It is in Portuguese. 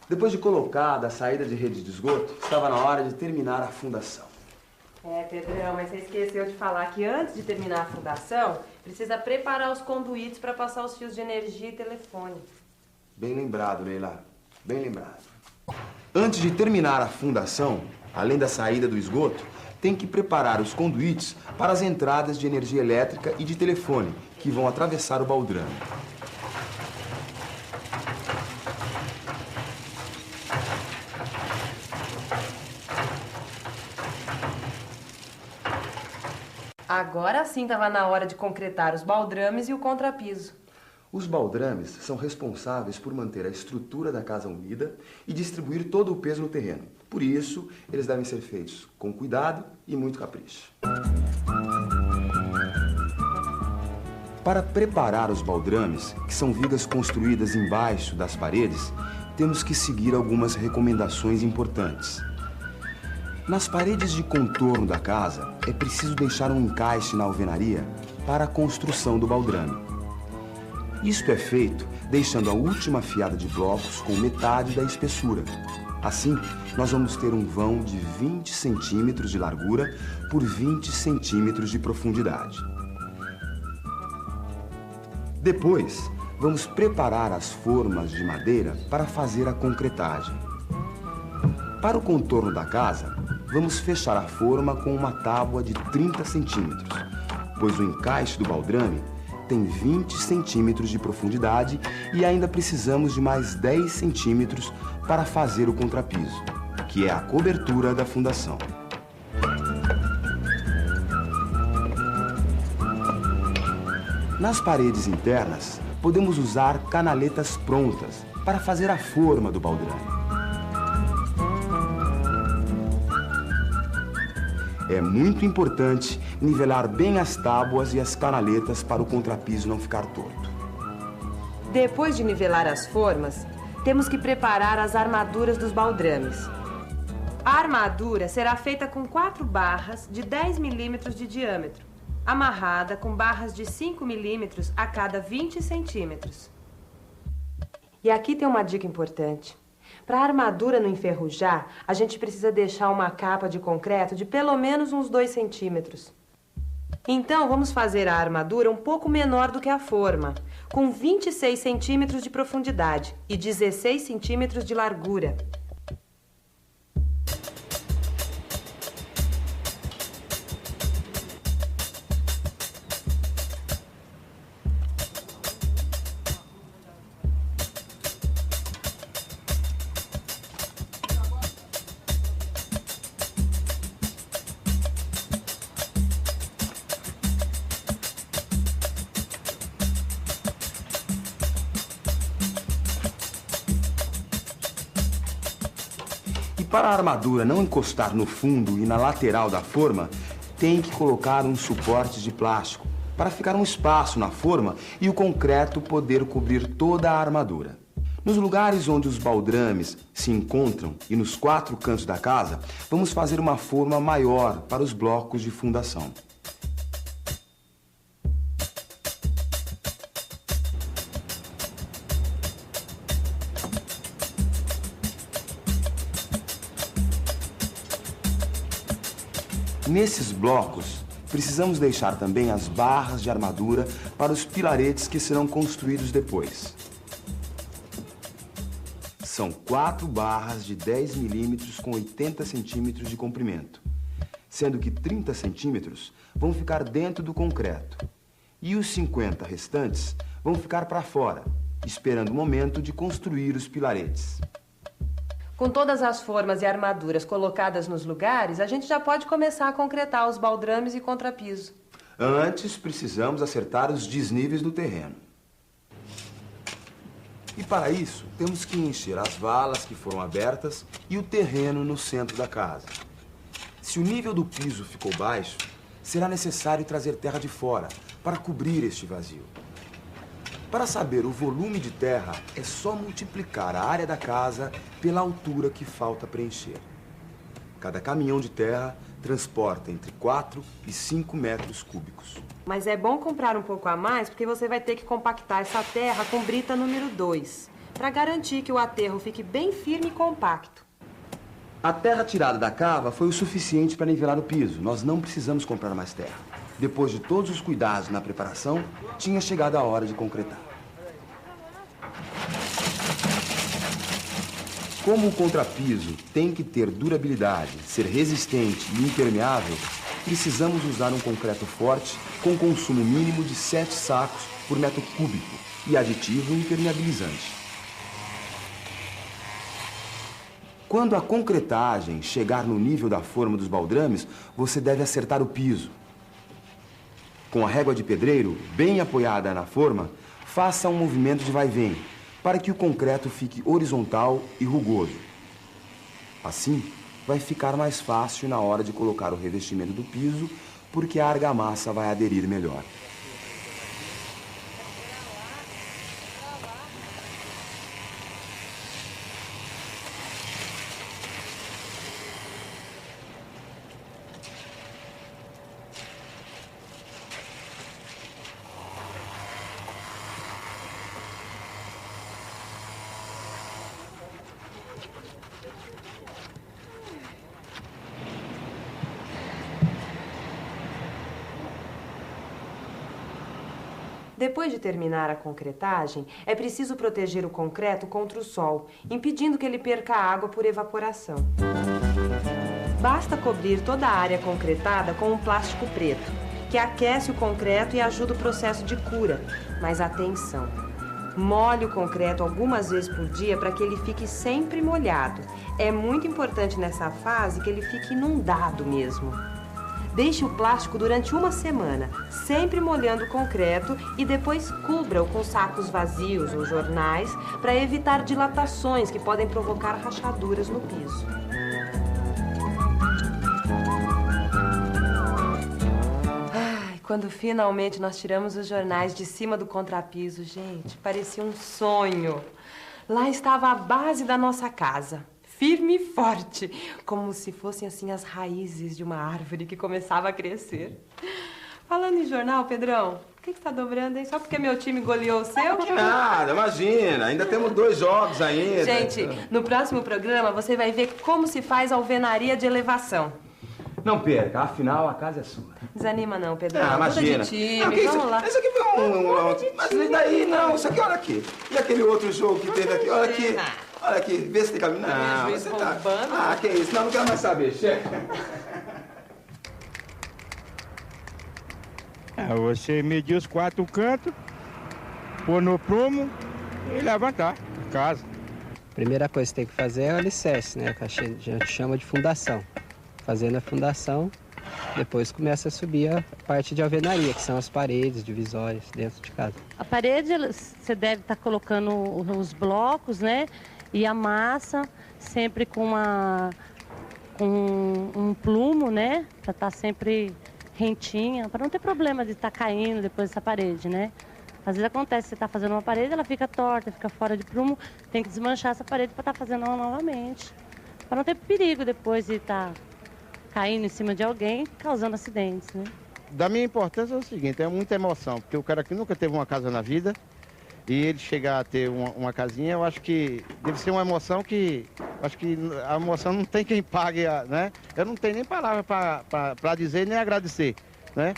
Depois de colocada a saída de rede de esgoto, estava na hora de terminar a fundação. Pedrão, mas você esqueceu de falar que antes de terminar a fundação, precisa preparar os conduítes para passar os fios de energia e telefone. Bem lembrado, Leila. Bem lembrado. Antes de terminar a fundação, além da saída do esgoto, tem que preparar os conduítes para as entradas de energia elétrica e de telefone, que vão atravessar o baldrame. Agora sim estava na hora de concretar os baldrames e o contrapiso. Os baldrames são responsáveis por manter a estrutura da casa unida e distribuir todo o peso no terreno. Por isso, eles devem ser feitos com cuidado e muito capricho. Para preparar os baldrames, que são vigas construídas embaixo das paredes, temos que seguir algumas recomendações importantes. Nas paredes de contorno da casa, é preciso deixar um encaixe na alvenaria para a construção do baldrame. Isto é feito deixando a última fiada de blocos com metade da espessura. Assim, nós vamos ter um vão de 20 centímetros de largura por 20 centímetros de profundidade. Depois, vamos preparar as formas de madeira para fazer a concretagem. Para o contorno da casa, vamos fechar a forma com uma tábua de 30 centímetros, pois o encaixe do baldrame tem 20 centímetros de profundidade e ainda precisamos de mais 10 centímetros para fazer o contrapiso, que é a cobertura da fundação. Nas paredes internas, podemos usar canaletas prontas para fazer a forma do baldrame. É muito importante nivelar bem as tábuas e as canaletas para o contrapiso não ficar torto. Depois de nivelar as formas, temos que preparar as armaduras dos baldrames. A armadura será feita com 4 barras de 10 milímetros de diâmetro, amarrada com barras de 5 milímetros a cada 20 centímetros. E aqui tem uma dica importante. Para a armadura não enferrujar, a gente precisa deixar uma capa de concreto de pelo menos uns 2 centímetros. Então, vamos fazer a armadura um pouco menor do que a forma, com 26 centímetros de profundidade e 16 centímetros de largura. Para a armadura não encostar no fundo e na lateral da forma, tem que colocar um suporte de plástico para ficar um espaço na forma e o concreto poder cobrir toda a armadura. Nos lugares onde os baldrames se encontram e nos 4 cantos da casa, vamos fazer uma forma maior para os blocos de fundação. Nesses blocos, precisamos deixar também as barras de armadura para os pilaretes que serão construídos depois. São 4 barras de 10 milímetros com 80 centímetros de comprimento, sendo que 30 centímetros vão ficar dentro do concreto e os 50 restantes vão ficar para fora, esperando o momento de construir os pilaretes. Com todas as formas e armaduras colocadas nos lugares, a gente já pode começar a concretar os baldrames e contrapiso. Antes, precisamos acertar os desníveis do terreno. E para isso, temos que encher as valas que foram abertas e o terreno no centro da casa. Se o nível do piso ficou baixo, será necessário trazer terra de fora para cobrir este vazio. Para saber o volume de terra, é só multiplicar a área da casa pela altura que falta preencher. Cada caminhão de terra transporta entre 4 e 5 metros cúbicos. Mas é bom comprar um pouco a mais, porque você vai ter que compactar essa terra com brita número 2, para garantir que o aterro fique bem firme e compacto. A terra tirada da cava foi o suficiente para nivelar o piso. Nós não precisamos comprar mais terra. Depois de todos os cuidados na preparação, tinha chegado a hora de concretar. Como o contrapiso tem que ter durabilidade, ser resistente e impermeável, precisamos usar um concreto forte com consumo mínimo de 7 sacos por metro cúbico e aditivo impermeabilizante. Quando a concretagem chegar no nível da forma dos baldrames, você deve acertar o piso. Com a régua de pedreiro bem apoiada na forma, faça um movimento de vai e vem, para que o concreto fique horizontal e rugoso. Assim, vai ficar mais fácil na hora de colocar o revestimento do piso, porque a argamassa vai aderir melhor. Depois de terminar a concretagem, é preciso proteger o concreto contra o sol, impedindo que ele perca água por evaporação. Basta cobrir toda a área concretada com um plástico preto, que aquece o concreto e ajuda o processo de cura. Mas atenção! Molhe o concreto algumas vezes por dia para que ele fique sempre molhado. É muito importante nessa fase que ele fique inundado mesmo. Deixe o plástico durante uma semana, sempre molhando o concreto e depois cubra-o com sacos vazios ou jornais para evitar dilatações que podem provocar rachaduras no piso. Ai, quando finalmente nós tiramos os jornais de cima do contrapiso, gente, parecia um sonho. Lá estava a base da nossa casa. Firme e forte, como se fossem assim as raízes de uma árvore que começava a crescer. Falando em jornal, Pedrão, o que está dobrando aí? Só porque meu time goleou o seu? Que nada, imagina, ainda temos 2 jogos ainda. Gente, no próximo programa você vai ver como se faz alvenaria de elevação. Não perca, afinal a casa é sua. Desanima não, Pedrão. Ah, imagina. De time, não, vamos isso, lá. Isso aqui foi mas isso daí, não, isso aqui, olha aqui. E aquele outro jogo que teve aqui, olha aqui. Olha aqui, vê se tem caminho. Não, você tá... Ah, que isso, não quero mais saber, chefe. Você medir os 4 cantos, pôr no prumo e levantar a casa. Primeira coisa que tem que fazer é o alicerce, né? Que a gente chama de fundação. Fazendo a fundação, depois começa a subir a parte de alvenaria, que são as paredes divisórias dentro de casa. A parede, você deve estar colocando os blocos, né? E a massa, sempre com um plumo, né? Para estar sempre rentinha, para não ter problema de estar caindo depois dessa parede, né? Às vezes acontece, você está fazendo uma parede, ela fica torta, fica fora de prumo, tem que desmanchar essa parede para estar fazendo ela novamente. Para não ter perigo depois de estar caindo em cima de alguém, causando acidentes, né? Da minha importância é o seguinte, é muita emoção, porque o cara que nunca teve uma casa na vida, e ele chegar a ter uma casinha, eu acho que deve ser uma emoção que... Acho que a emoção não tem quem pague, né? Eu não tenho nem palavra para dizer nem agradecer, né?